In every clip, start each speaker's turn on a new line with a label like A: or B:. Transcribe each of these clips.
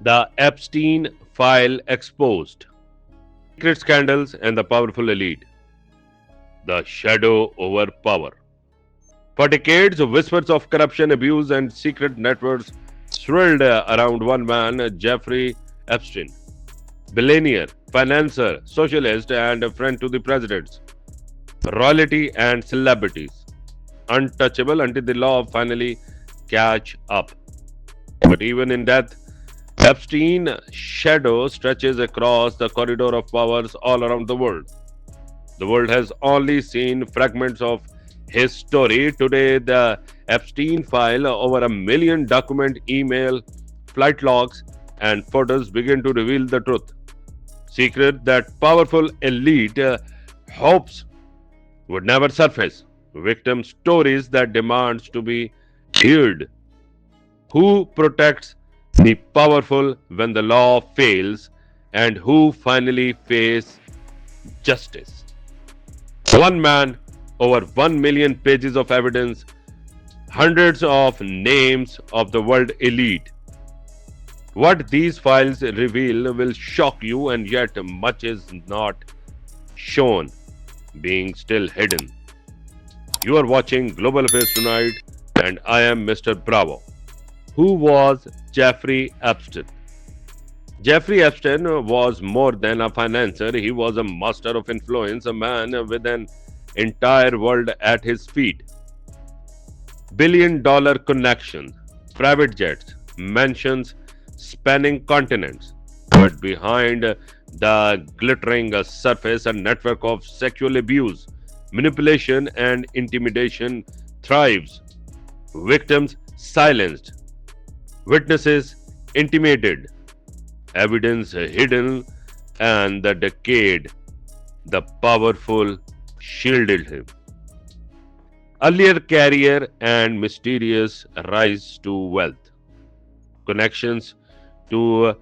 A: The Epstein file exposed. Secret scandals and the powerful elite. The shadow over power. For decades, whispers of corruption, abuse, and secret networks swirled around one man, Jeffrey Epstein. Billionaire, financier, socialist, and a friend to the presidents, royalty, and celebrities. Untouchable until the law finally catch up. But even in death, Epstein's shadow stretches across the corridor of powers all around the world. The world has only seen fragments of his story. Today, the Epstein file, over a million document, email, flight logs, and photos begin to reveal the truth. Secret that powerful elite hopes would never surface. Victim stories that demands to be heard. Who protects the powerful when the law fails, and who finally face justice? One man, over 1 million pages of evidence, hundreds of names of the world elite. What these files reveal will shock you, and yet much is not shown, being still hidden. You are watching Global Affairs Tonight, and I am Mr. Bravo. Who was Jeffrey Epstein? Jeffrey Epstein was more than a financier, he was a master of influence, a man with an entire world at his feet. Billion-dollar connections, private jets, mansions spanning continents. But behind the glittering surface, a network of sexual abuse, manipulation, and intimidation thrives. Victims silenced, witnesses intimidated, evidence hidden, and the decade, the powerful shielded him. Earlier career and mysterious rise to wealth. Connections to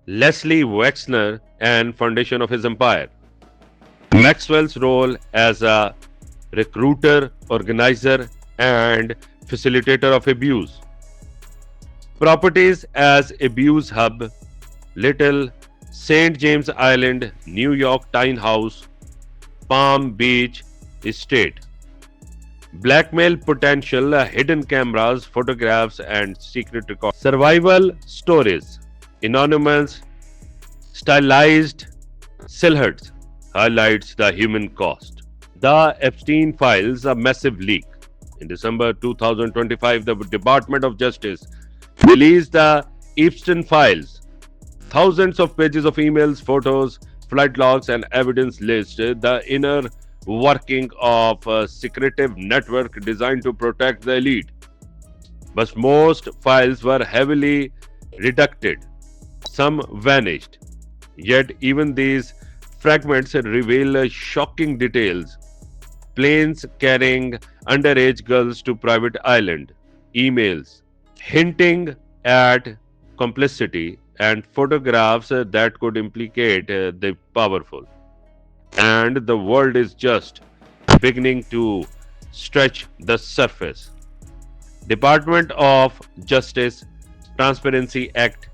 A: Leslie Wexner and foundation of his empire. Maxwell's role as a recruiter, organizer, and facilitator of abuse. Properties as abuse hub, Little St. James Island, New York Tiny House, Palm Beach Estate. Blackmail potential, hidden cameras, photographs, and secret records. Survival stories, anonymous, stylized silhouettes highlights the human cost. The Epstein files, a massive leak. In December 2025, the Department of Justice released the Epstein files. Thousands of pages of emails, photos, flight logs, and evidence list the inner working of a secretive network designed to protect the elite. But most files were heavily redacted. Some vanished. Yet even these fragments reveal shocking details. Planes carrying underage girls to private island, emails hinting at complicity, and photographs that could implicate the powerful. And the world is just beginning to stretch the surface. Department of Justice, Transparency Act,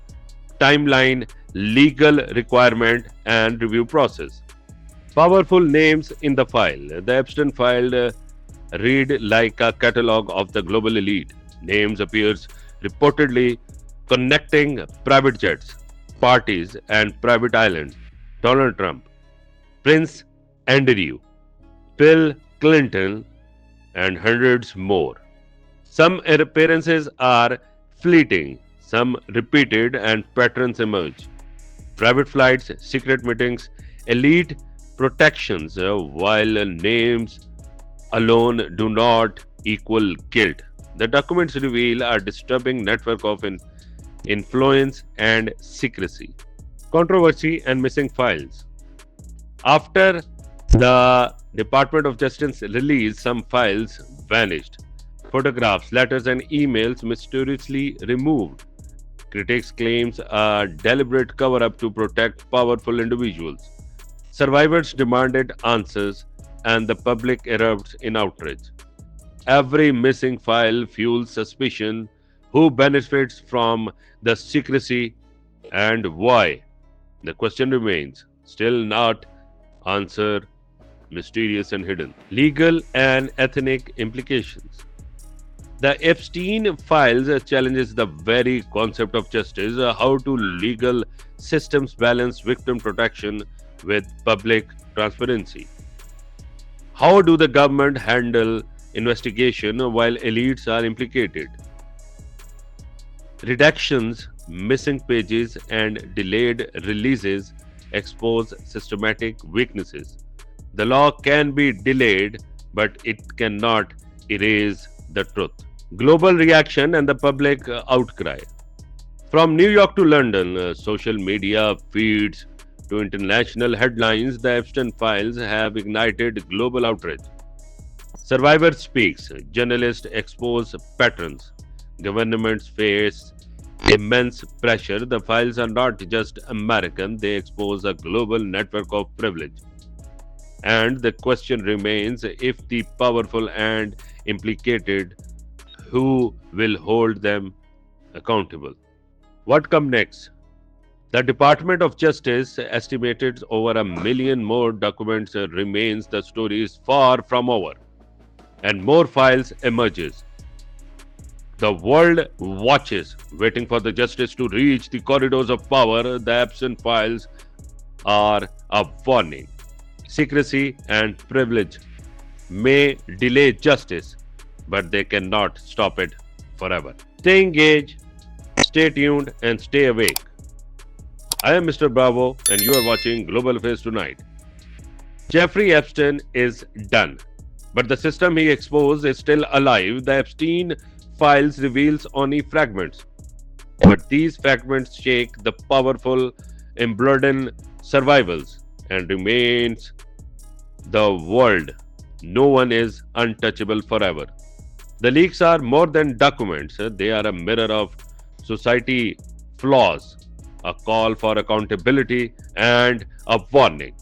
A: timeline, legal requirement, and review process. Powerful names in the file. The Epstein file read like a catalog of the global elite. Names appears reportedly connecting private jets, parties, and private islands. Donald Trump, Prince Andrew, Bill Clinton, and hundreds more. Some appearances are fleeting, some repeated, and patterns emerge. Private flights, secret meetings, elite protections, while names alone do not equal guilt. The documents reveal a disturbing network of influence and secrecy. Controversy and missing files. After the Department of Justice released, some files vanished. Photographs, letters, and emails mysteriously removed. Critics claims a deliberate cover-up to protect powerful individuals. Survivors demanded answers, and the public erupts in outrage. Every missing file fuels suspicion, Who benefits from the secrecy and why? The question remains still not answered, mysterious and hidden. Legal and ethnic implications. The Epstein files challenges the very concept of justice. How do legal systems balance victim protection with public transparency? How do the government handle investigation while elites are implicated? Redactions, missing pages, and delayed releases expose systematic weaknesses. The law can be delayed, but it cannot erase the truth. Global reaction and the public outcry. From New York to London, social media feeds to international headlines, the Epstein files have ignited global outrage. Survivor speaks, journalists expose patterns, governments face immense pressure. The files are not just American, they expose a global network of privilege. And the question remains, if the powerful and implicated, who will hold them accountable? What comes next? The Department of Justice estimated over 1 million more documents remains. The story is far from over, and more files emerges. The world watches, waiting for the justice to reach the corridors of power. The Epstein files are a warning. Secrecy and privilege may delay justice, but they cannot stop it forever. Stay engaged, stay tuned, and stay awake. I am Mr. Bravo, and you are watching Global Affairs Tonight. Jeffrey Epstein is done, but the system he exposed is still alive. The Epstein files reveals only fragments, but these fragments shake the powerful, embolden survivals, and remains the world. No one is untouchable forever. The leaks are more than documents, they are a mirror of society flaws, a call for accountability, and a warning.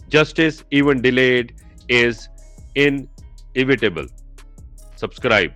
A: Justice, even delayed, is inevitable. Subscribe.